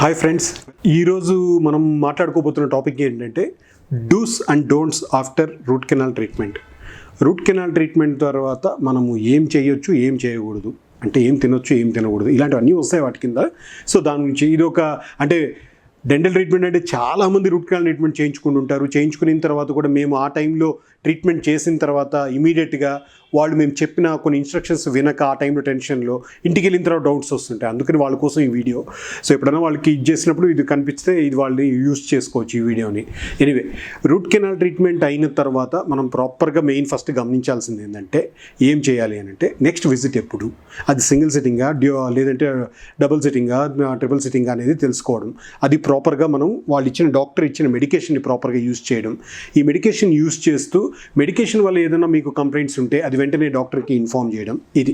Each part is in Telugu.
హాయ్ ఫ్రెండ్స్, ఈరోజు మనం మాట్లాడుకోబోతున్న టాపిక్ ఏంటంటే dos and don'ts after root canal treatment. Root canal treatment తర్వాత మనము ఏం చేయొచ్చు, ఏం చేయకూడదు, అంటే ఏం తినొచ్చు, ఏం తినకూడదు, ఇలాంటివన్నీ వస్తాయి వాటి కింద. సో దాని గురించి ఇది ఒక అంటే డెంటల్ ట్రీట్మెంట్ అంటే చాలామంది రూట్ కెనాల్ ట్రీట్మెంట్ చేయించుకుంటుంటారు. చేయించుకున్న తర్వాత కూడా మేము ఆ టైంలో ట్రీట్మెంట్ చేసిన తర్వాత ఇమీడియట్గా వాళ్ళు మేము చెప్పిన కొన్ని ఇన్స్ట్రక్షన్స్ వినక ఆ టైంలో టెన్షన్లో ఇంటికి వెళ్ళిన తర్వాత డౌట్స్ వస్తుంటాయి. అందుకని వాళ్ళ కోసం ఈ వీడియో. సో ఎప్పుడైనా వాళ్ళకి ఇది చేసినప్పుడు ఇది కనిపిస్తే ఇది వాళ్ళని యూజ్ చేసుకోవచ్చు ఈ వీడియోని. ఎనీవే, రూట్ కెనాల్ ట్రీట్మెంట్ అయిన తర్వాత మనం ప్రాపర్గా ఫస్ట్ గమనించాల్సింది ఏంటంటే ఏం చేయాలి అని అంటే నెక్స్ట్ విజిట్ ఎప్పుడు, అది సింగిల్ సిట్టింగా లేదంటే డబుల్ సిట్టింగా ట్రిపుల్ సిట్టింగా అనేది తెలుసుకోవడం. అది ప్రాపర్గా మనం వాళ్ళు ఇచ్చిన డాక్టర్ ఇచ్చిన మెడికేషన్ని ప్రాపర్గా యూజ్ చేయడం. ఈ మెడికేషన్ యూజ్ చేస్తూ మెడికేషన్ వల్ల ఏదైనా మీకు కంప్లైంట్స్ ఉంటే అది వెంటనే డాక్టర్కి ఇన్ఫార్మ్ చేయడం. ఇది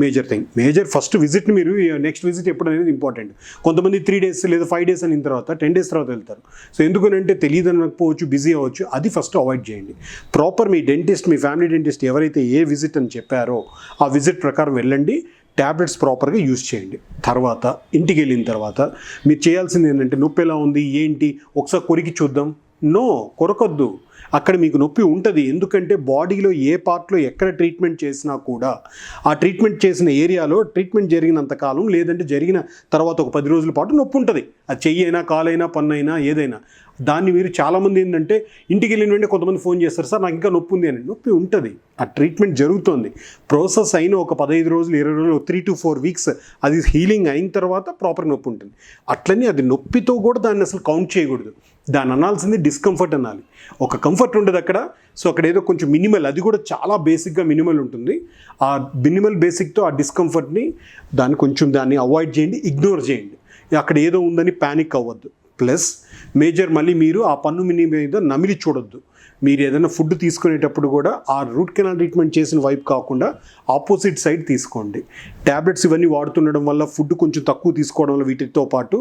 మేజర్ థింగ్. ఫస్ట్ విజిట్ని మీరు నెక్స్ట్ విజిట్ ఎప్పుడు అనేది ఇంపార్టెంట్. కొంతమంది 3 days లేదా 5 days అయిన తర్వాత 10 days తర్వాత వెళ్తారు. సో ఎందుకనంటే తెలియదు అనకపోవచ్చు, బిజీ అవ్వచ్చు. అది ఫస్ట్ అవాయిడ్ చేయండి. ప్రాపర్ మీ డెంటిస్ట్, మీ ఫ్యామిలీ డెంటిస్ట్ ఎవరైతే ఏ విజిట్ అని చెప్పారో ఆ విజిట్ ప్రకారం వెళ్ళండి. ట్యాబ్లెట్స్ ప్రాపర్గా యూజ్ చేయండి. తర్వాత ఇంటికి వెళ్ళిన తర్వాత మీరు చేయాల్సింది ఏంటంటే నొప్పి ఎలా ఉంది ఏంటి ఒకసారి కొరికి చూద్దాం. కొరకొద్దు. అక్కడ మీకు నొప్పి ఉంటుంది. ఎందుకంటే బాడీలో ఏ పార్ట్లో ఎక్కడ ట్రీట్మెంట్ చేసినా కూడా ఆ ట్రీట్మెంట్ చేసిన ఏరియాలో ట్రీట్మెంట్ జరిగినంత కాలం లేదంటే జరిగిన తర్వాత ఒక 10 రోజుల పాటు నొప్పి ఉంటుంది. అది చెయ్యి అయినా, కాలైనా, పన్ను అయినా, ఏదైనా. దాన్ని మీరు చాలామంది ఏంటంటే ఇంటికి వెళ్ళిన వెంటనే కొంతమంది ఫోన్ చేస్తారు, సార్ నాకు ఇంకా నొప్పి ఉంది అని. నొప్పి ఉంటుంది, ఆ ట్రీట్మెంట్ జరుగుతుంది. ప్రాసెస్ అయిన ఒక 15 రోజులు 20 రోజులు 3 to 4 weeks అది హీలింగ్ అయిన తర్వాత ప్రాపర్ నొప్పి ఉంటుంది. అట్లనే అది నొప్పితో కూడా దాన్ని అసలు కౌంట్ చేయకూడదు. దాన్ని అనాల్సింది డిస్కంఫర్ట్ అనాలి. ఒక కంఫర్ట్ ఉండదు అక్కడ. సో అక్కడ ఏదో కొంచెం మినిమల్, అది కూడా చాలా బేసిక్గా మినిమల్ ఉంటుంది. ఆ మినిమల్ బేసిక్తో ఆ డిస్కంఫర్ట్ని దాన్ని అవాయిడ్ చేయండి, ఇగ్నోర్ చేయండి. అక్కడ ఏదో ఉందని ప్యానిక్ అవ్వద్దు. ప్లస్ మేజర్ మళ్ళీ మీరు ఆ పన్ను మీద నమిలి చూడొద్దు. మీరు ఏదైనా ఫుడ్ తీసుకునేటప్పుడు కూడా ఆ రూట్ కెనాల్ ట్రీట్మెంట్ చేసిన వైపు కాకుండా ఆపోజిట్ సైడ్ తీసుకోండి. ట్యాబ్లెట్స్ ఇవన్నీ వాడుతుండడం వల్ల ఫుడ్ కొంచెం తక్కువ తీసుకోవడం వల్ల వీటితో పాటు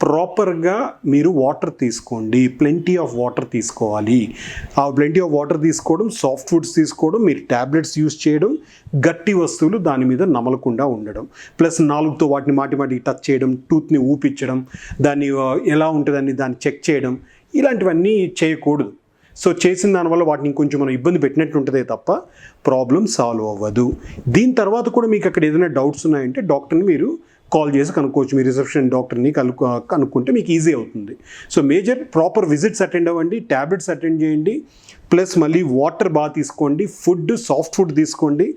ప్రాపర్గా మీరు వాటర్ తీసుకోండి. ప్లెంటీ ఆఫ్ వాటర్ తీసుకోవాలి. ఆ ప్లెంటీ ఆఫ్ వాటర్ తీసుకోవడం, సాఫ్ట్ ఫుడ్స్ తీసుకోవడం, మీరు ట్యాబ్లెట్స్ యూజ్ చేయడం, గట్టి వస్తువులు దాని మీద నమలకుండా ఉండడం, ప్లస్ నాలుగుతో వాటిని మాటికి టచ్ చేయడం, టూత్ని ఊపించడం, దాన్ని ఎలా ఉంటుందని దాన్ని చెక్ చేయడం, ఇలాంటివన్నీ చేయకూడదు. సో చేసిన దానివల్ల వాటిని ఇంకొంచెం మనం ఇబ్బంది పెట్టినట్టు ఉంటుందే తప్ప ప్రాబ్లం సాల్వ్ అవ్వదు. దీని తర్వాత కూడా మీకు అక్కడ ఏదైనా డౌట్స్ ఉన్నాయంటే డాక్టర్ని మీరు కాల్ చేసి కనుక్కోవచ్చు. మీ రిసెప్షన్ డాక్టర్ని కనుక్కుంటే మీకు ఈజీ అవుతుంది. So major proper visits attend అవ్వండి, ట్యాబ్లెట్స్ అటెండ్ చేయండి, ప్లస్ మళ్ళీ వాటర్ బాగా తీసుకోండి, ఫుడ్ సాఫ్ట్ ఫుడ్ తీసుకోండి,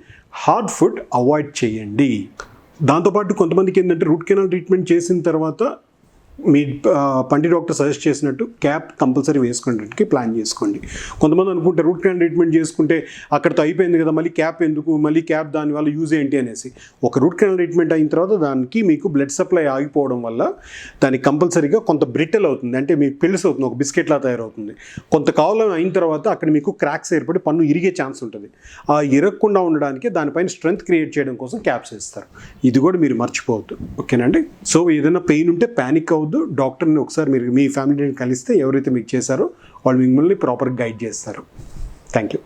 హార్డ్ ఫుడ్ అవాయిడ్ చేయండి. దాంతోపాటు కొంతమందికి ఏంటంటే రూట్ కెనాల్ ట్రీట్మెంట్ చేసిన తర్వాత మీ పంటి డాక్టర్ సజెస్ట్ చేసినట్టు క్యాప్ కంపల్సరీ వేసుకోవడానికి ప్లాన్ చేసుకోండి. కొంతమంది అనుకుంటే రూట్ కెనాల్ ట్రీట్మెంట్ చేసుకుంటే అక్కడితో అయిపోయింది కదా, మళ్ళీ క్యాప్ ఎందుకు, మళ్ళీ క్యాప్ దానివల్ల యూజ్ ఏంటి అనేసి. ఒక రూట్ కెనాల్ ట్రీట్మెంట్ అయిన తర్వాత దానికి మీకు బ్లడ్ సప్లై ఆగిపోవడం వల్ల దానికి కంపల్సరీగా కొంత బ్రిటల్ అవుతుంది, అంటే మీకు పిల్స్ అవుతుంది, ఒక బిస్కెట్లా తయారవుతుంది. కొంతకాలం అయిన తర్వాత అక్కడ మీకు క్రాక్స్ ఏర్పడి పన్ను ఇరిగే ఛాన్స్ ఉంటుంది. ఆ ఇరగకుండా ఉండడానికి దానిపైన స్ట్రెంగ్త్ క్రియేట్ చేయడం కోసం క్యాప్స్ ఇస్తారు. ఇది కూడా మీరు మర్చిపోవద్దు. ఓకేనండి. సో ఏదైనా పెయిన్ ఉంటే ప్యానిక్ అవ్వద్దు. డాక్టర్ని ఒకసారి మీరు మీ ఫ్యామిలీని కలిస్తే ఎవరైతే మీకు చేశారో వాళ్ళు మిమ్మల్ని ప్రాపర్గా గైడ్ చేస్తారు. Thank you.